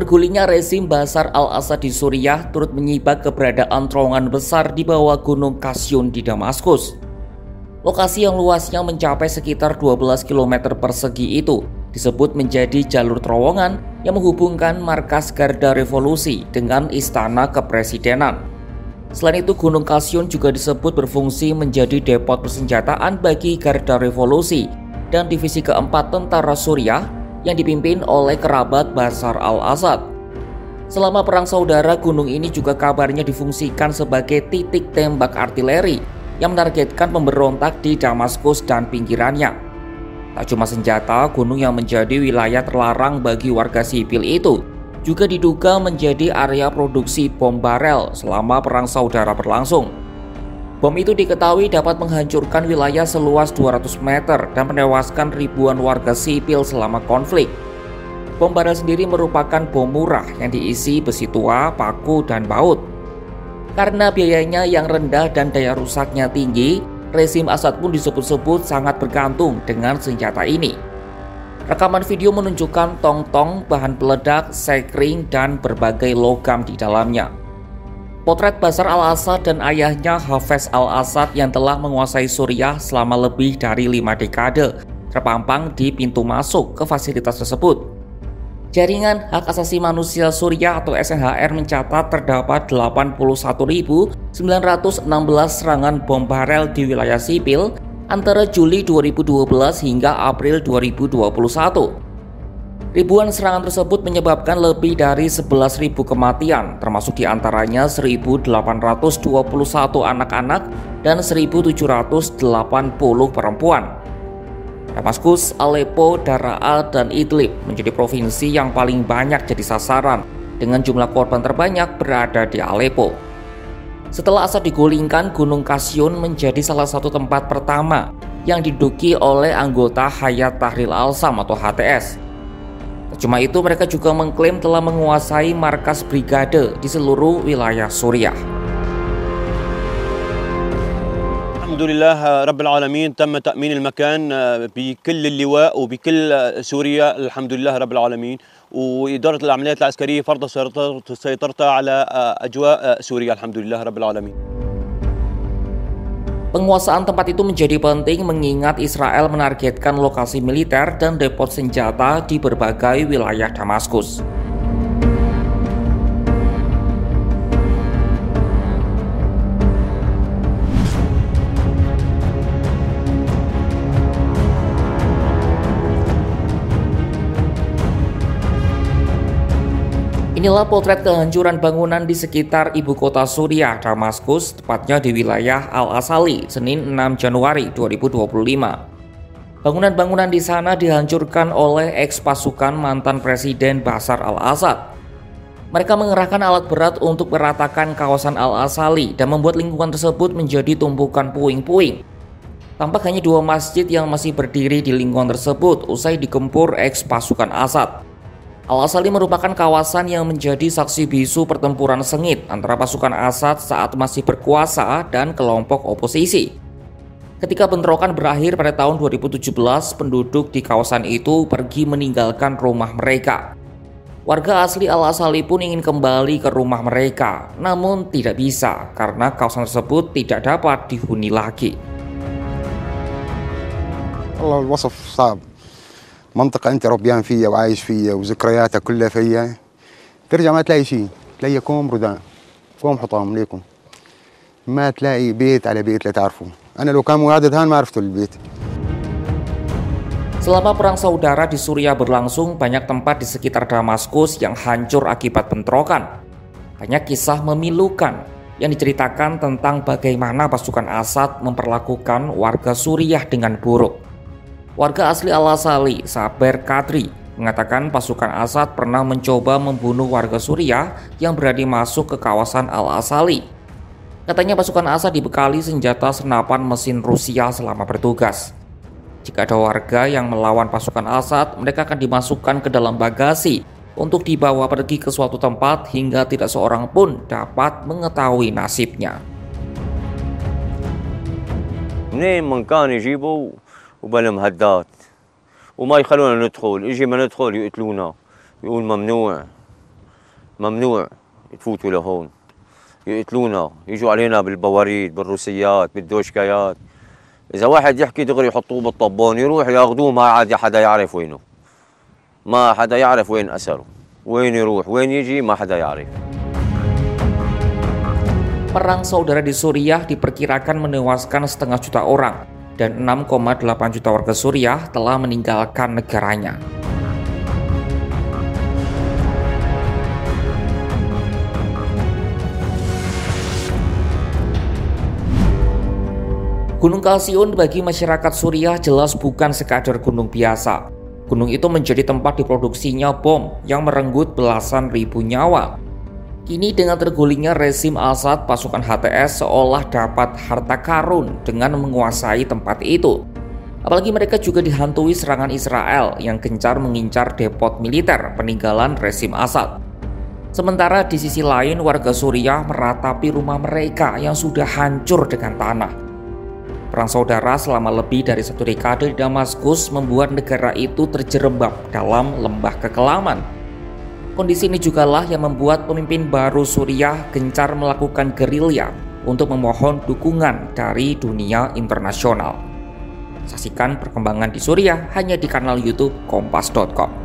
Bergulingnya rezim Bashar al-Assad di Suriah turut menyibak keberadaan terowongan besar di bawah Gunung Qasyun di Damaskus. Lokasi yang luasnya mencapai sekitar 12 km persegi itu disebut menjadi jalur terowongan yang menghubungkan markas Garda Revolusi dengan istana kepresidenan. Selain itu, Gunung Qasyun juga disebut berfungsi menjadi depot persenjataan bagi Garda Revolusi dan divisi keempat tentara Suriah yang dipimpin oleh kerabat Bashar al-Assad. Selama perang saudara, gunung ini juga kabarnya difungsikan sebagai titik tembak artileri yang menargetkan pemberontak di Damaskus dan pinggirannya. Tak cuma senjata, gunung yang menjadi wilayah terlarang bagi warga sipil itu juga diduga menjadi area produksi bom barel selama perang saudara berlangsung. Bom itu diketahui dapat menghancurkan wilayah seluas 200 meter dan menewaskan ribuan warga sipil selama konflik. Bom barel sendiri merupakan bom murah yang diisi besi tua, paku, dan baut. Karena biayanya yang rendah dan daya rusaknya tinggi, rezim Assad pun disebut-sebut sangat bergantung dengan senjata ini. Rekaman video menunjukkan tong-tong, bahan peledak, sekring, dan berbagai logam di dalamnya. Potret Bashar al-Assad dan ayahnya Hafez al-Assad yang telah menguasai Suriah selama lebih dari 5 dekade terpampang di pintu masuk ke fasilitas tersebut. Jaringan Hak Asasi Manusia Suriah atau SNHR mencatat terdapat 81.916 serangan bom barel di wilayah sipil antara Juli 2012 hingga April 2021. Ribuan serangan tersebut menyebabkan lebih dari 11.000 kematian, termasuk diantaranya 1.821 anak-anak dan 1.780 perempuan. Damaskus, Aleppo, Daraa, dan Idlib menjadi provinsi yang paling banyak jadi sasaran, dengan jumlah korban terbanyak berada di Aleppo. Setelah Assad digulingkan, Gunung Qasyun menjadi salah satu tempat pertama yang diduduki oleh anggota Hayat Tahrir al-Sham atau HTS. Cuma itu, mereka juga mengklaim telah menguasai markas brigade di seluruh wilayah Suriah. Alhamdulillah Rabbil Alamin, تم تأمين المكان بكل اللواء وبكل سوريا الحمد لله رب العالمين، وإدارة العمليات العسكرية فرض سيطرتها على أجواء سوريا الحمد لله رب العالمين. Penguasaan tempat itu menjadi penting mengingat Israel menargetkan lokasi militer dan depot senjata di berbagai wilayah Damaskus. Inilah potret kehancuran bangunan di sekitar ibu kota Suriah, Damaskus, tepatnya di wilayah Al-Asali, Senin 6 Januari 2025. Bangunan-bangunan di sana dihancurkan oleh eks-pasukan mantan Presiden Bashar al-Assad. Mereka mengerahkan alat berat untuk meratakan kawasan Al-Asali dan membuat lingkungan tersebut menjadi tumpukan puing-puing. Tampak hanya 2 masjid yang masih berdiri di lingkungan tersebut usai digempur eks-pasukan Assad. Al-Asali merupakan kawasan yang menjadi saksi bisu pertempuran sengit antara pasukan Assad saat masih berkuasa dan kelompok oposisi. Ketika bentrokan berakhir pada tahun 2017, penduduk di kawasan itu pergi meninggalkan rumah mereka. Warga asli Al-Asali pun ingin kembali ke rumah mereka, namun tidak bisa karena kawasan tersebut tidak dapat dihuni lagi. Allah الوصف صعب. منطقة أنت ربيان فيها وعايش فيها وذكرياتك كلها فيها، ترجع ما تلاقي شيء، تلاقي كوم ردان، كوم حطام ليكم، ما تلاقي بيت على بيت لا تعرفوا. أنا لو كان مقعد هان ما عرفت البيت. Selama perang saudara di Suriah berlangsung, banyak tempat di sekitar Damaskus yang hancur akibat bentrokan. Banyak kisah memilukan yang diceritakan tentang bagaimana pasukan Assad memperlakukan warga Suriah dengan buruk. Warga asli Al-Asali, Saber Kadri, mengatakan pasukan Assad pernah mencoba membunuh warga Suriah yang berani masuk ke kawasan Al-Asali. Katanya pasukan Assad dibekali senjata senapan mesin Rusia selama bertugas. Jika ada warga yang melawan pasukan Assad, mereka akan dimasukkan ke dalam bagasi untuk dibawa pergi ke suatu tempat hingga tidak seorang pun dapat mengetahui nasibnya. وبلا مهدات وما يخلونا ندخل، يجي ما ندخل يقتلونا، يقول ممنوع ممنوع يفوتوا لهون يقتلونا، يجوا علينا بالبواريد بالروسيات بالدوشكايات. إذا واحد يحكي دغري يحطوه بالطبون يروح ياخذوه، ما عاد حدا يعرف وينه، ما حدا يعرف وين أثره، وين يروح وين يجي ما حدا يعرف. Perang saudara di Suriah diperkirakan menewaskan 1,5 juta orang dan 6,8 juta warga Suriah telah meninggalkan negaranya. Gunung Kasyun bagi masyarakat Suriah jelas bukan sekadar gunung biasa. Gunung itu menjadi tempat diproduksinya bom yang merenggut belasan ribu nyawa. Kini dengan tergulingnya rezim Assad, pasukan HTS seolah dapat harta karun dengan menguasai tempat itu. Apalagi mereka juga dihantui serangan Israel yang gencar mengincar depot militer peninggalan rezim Assad. Sementara di sisi lain warga Suriah meratapi rumah mereka yang sudah hancur dengan tanah. Perang saudara selama lebih dari 1 dekade di Damaskus membuat negara itu terjerembab dalam lembah kekelaman. Kondisi ini jugalah yang membuat pemimpin baru Suriah gencar melakukan gerilya untuk memohon dukungan dari dunia internasional. Saksikan perkembangan di Suriah hanya di kanal YouTube Kompas.com.